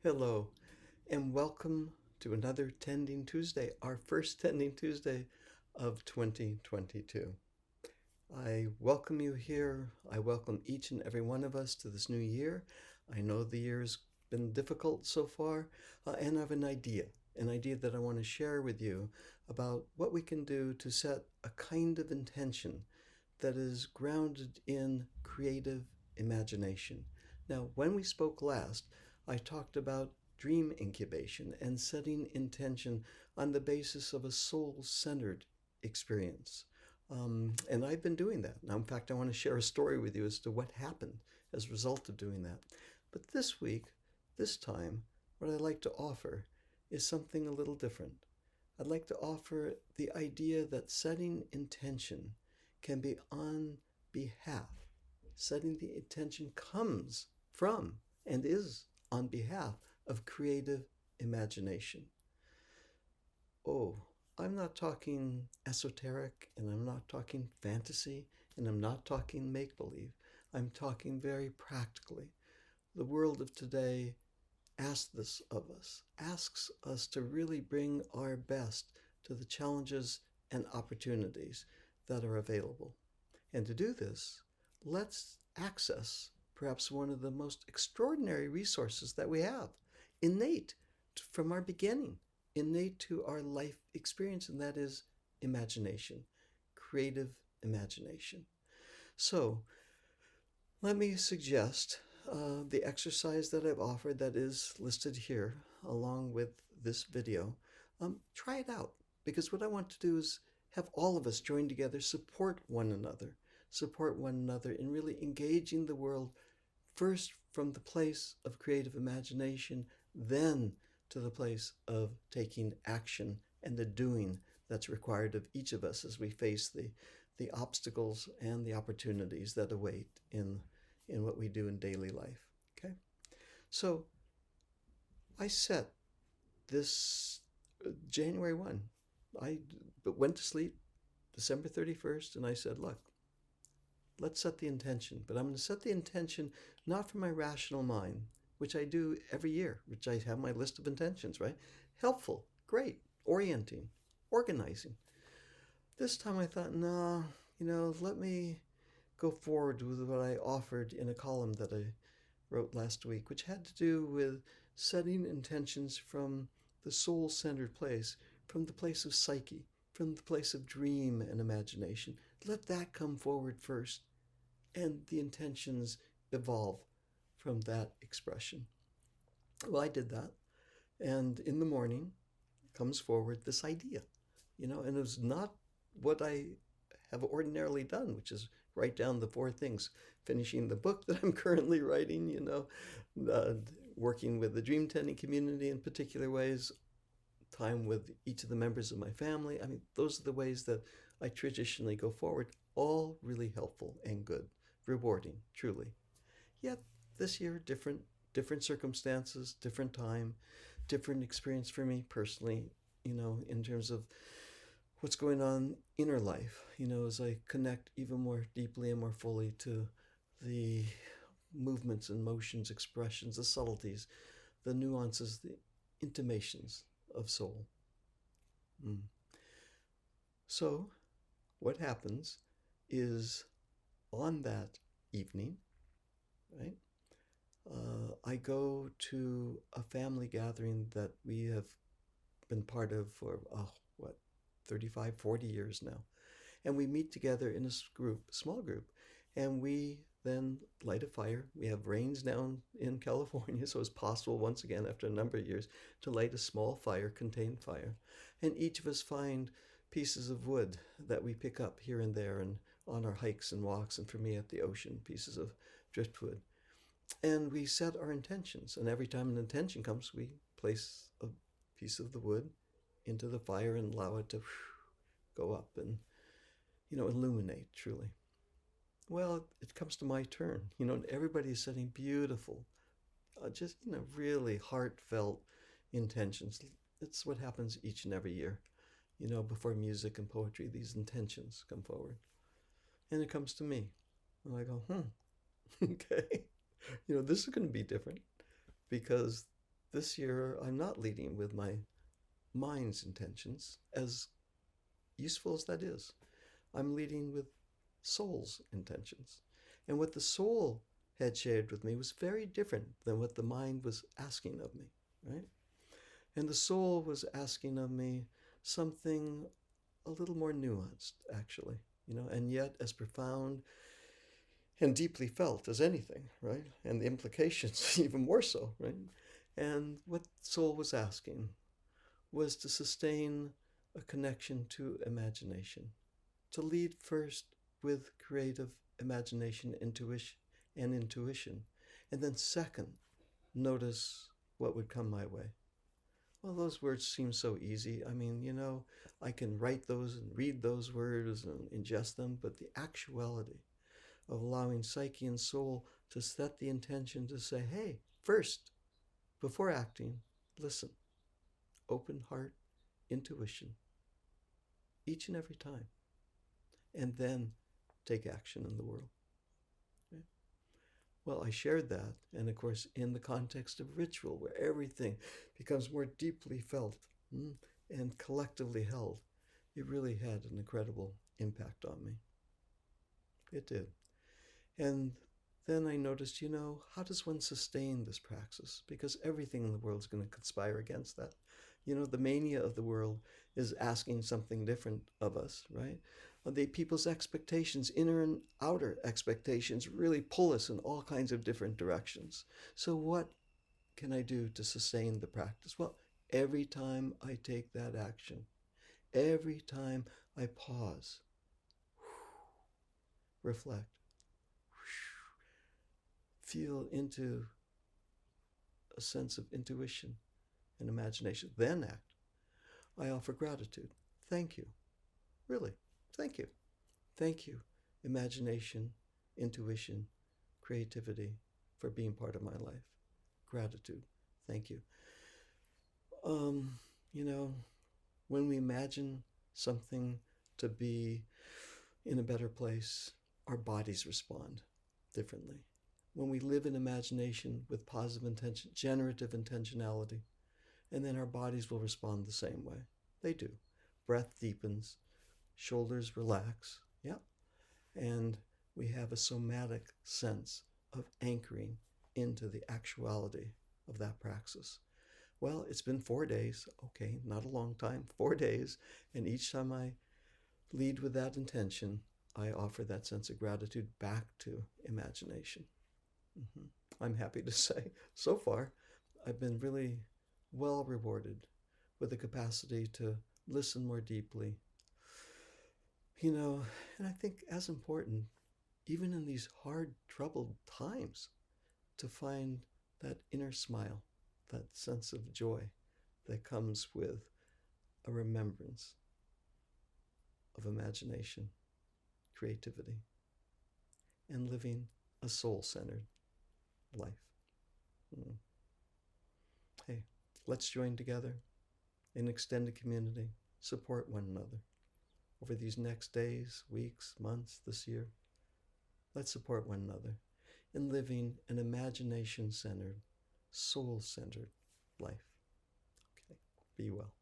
Hello, and welcome to another Tending Tuesday, our first Tending Tuesday of 2022. I welcome you here. I welcome each and every one of us to this new year. I know the year's been difficult so far, and I have an idea that I want to share with you about what we can do to set a kind of intention that is grounded in creative imagination. Now, when we spoke last, I talked about dream incubation and setting intention on the basis of a soul centered experience. And I've been doing that. Now, in fact, I want to share a story with you as to what happened as a result of doing that. But this week, this time, what I'd like to offer is something a little different. I'd like to offer the idea that setting intention can be on behalf. Setting the intention comes from and is on behalf of creative imagination. Oh, I'm not talking esoteric, and I'm not talking fantasy, and I'm not talking make believe. I'm talking very practically. The world of today asks this of us, asks us to really bring our best to the challenges and opportunities that are available. And to do this, let's access perhaps one of the most extraordinary resources that we have, innate from our beginning, innate to our life experience, and that is imagination, creative imagination. So, let me suggest the exercise that I've offered that is listed here along with this video. Try it out, because what I want to do is have all of us join together, support one another in really engaging the world first from the place of creative imagination, then to the place of taking action and the doing that's required of each of us as we face the obstacles and the opportunities that await in what we do in daily life. Okay? So I set this January 1. I went to sleep December 31st and I said, look, let's set the intention. But I'm going to set the intention not from my rational mind, which I do every year, which I have my list of intentions, right? Helpful, great, orienting, organizing. This time I thought, no, let me go forward with what I offered in a column that I wrote last week, which had to do with setting intentions from the soul centered place, from the place of psyche, from the place of dream and imagination. Let that come forward first, and the intentions evolve from that expression. Well, I did that, and in the morning comes forward this idea, and it was not what I have ordinarily done, which is write down the four things: finishing the book that I'm currently writing, working with the dream tending community in particular ways, time with each of the members of my family. I mean, those are the ways that I traditionally go forward, all really helpful and good, rewarding, truly. Yet this year, different circumstances, different time, different experience for me personally, in terms of what's going on inner life, as I connect even more deeply and more fully to the movements and motions, expressions, the subtleties, the nuances, the intimations of soul. Mm. So, what happens is on that evening, right, I go to a family gathering that we have been part of for, 35, 40 years now. And we meet together in a small group, and we then light a fire. We have rains down in California, so it's possible once again after a number of years to light a small fire, contained fire. And each of us find pieces of wood that we pick up here and there and on our hikes and walks, and for me at the ocean, pieces of driftwood. And we set our intentions, and every time an intention comes, we place a piece of the wood into the fire and allow it to go up and, illuminate truly. Well, it comes to my turn, and everybody's setting beautiful, just, really heartfelt intentions. It's what happens each and every year, before music and poetry, these intentions come forward. And it comes to me, and I go, okay, this is going to be different because This year, I'm not leading with my mind's intentions, as useful as that is. I'm leading with soul's intentions. And what the soul had shared with me was very different than what the mind was asking of me, right? And the soul was asking of me something a little more nuanced, actually, and yet as profound and deeply felt as anything, right? And the implications even more so, right? And what soul was asking was to sustain a connection to imagination, to lead first with creative imagination, intuition, and then second, notice what would come my way. Well, those words seem so easy. I mean, I can write those and read those words and ingest them, but the actuality of allowing psyche and soul to set the intention to say, hey, first, before acting, listen, open heart, intuition, each and every time, and then take action in the world. Okay? Well, I shared that, and of course, in the context of ritual, where everything becomes more deeply felt and collectively held, it really had an incredible impact on me. It did. And then I noticed, how does one sustain this praxis? Because everything in the world is going to conspire against that. The mania of the world is asking something different of us, right? The people's expectations, inner and outer expectations, really pull us in all kinds of different directions. So what can I do to sustain the practice? Well, every time I take that action, every time I pause, reflect, feel into a sense of intuition and imagination, then act, I offer gratitude. Thank you. Really, thank you. Thank you, imagination, intuition, creativity, for being part of my life. Gratitude. Thank you. Um, you know, when we imagine something to be in a better place, our bodies respond differently. When we live in imagination with positive intention, generative intentionality, and then our bodies will respond the same way. They do. Breath deepens, shoulders relax, yeah, and we have a somatic sense of anchoring into the actuality of that praxis. Well, it's been 4 days, okay, not a long time, 4 days, and each time I lead with that intention, I offer that sense of gratitude back to imagination. I'm happy to say, so far, I've been really well rewarded with the capacity to listen more deeply. And I think as important, even in these hard, troubled times, to find that inner smile, that sense of joy that comes with a remembrance of imagination, creativity, and living a soul-centered life. Hey, let's join together in extended community, support one another over these next days, weeks, months, this year. Let's support one another in living an imagination-centered, soul-centered life. Okay, be well.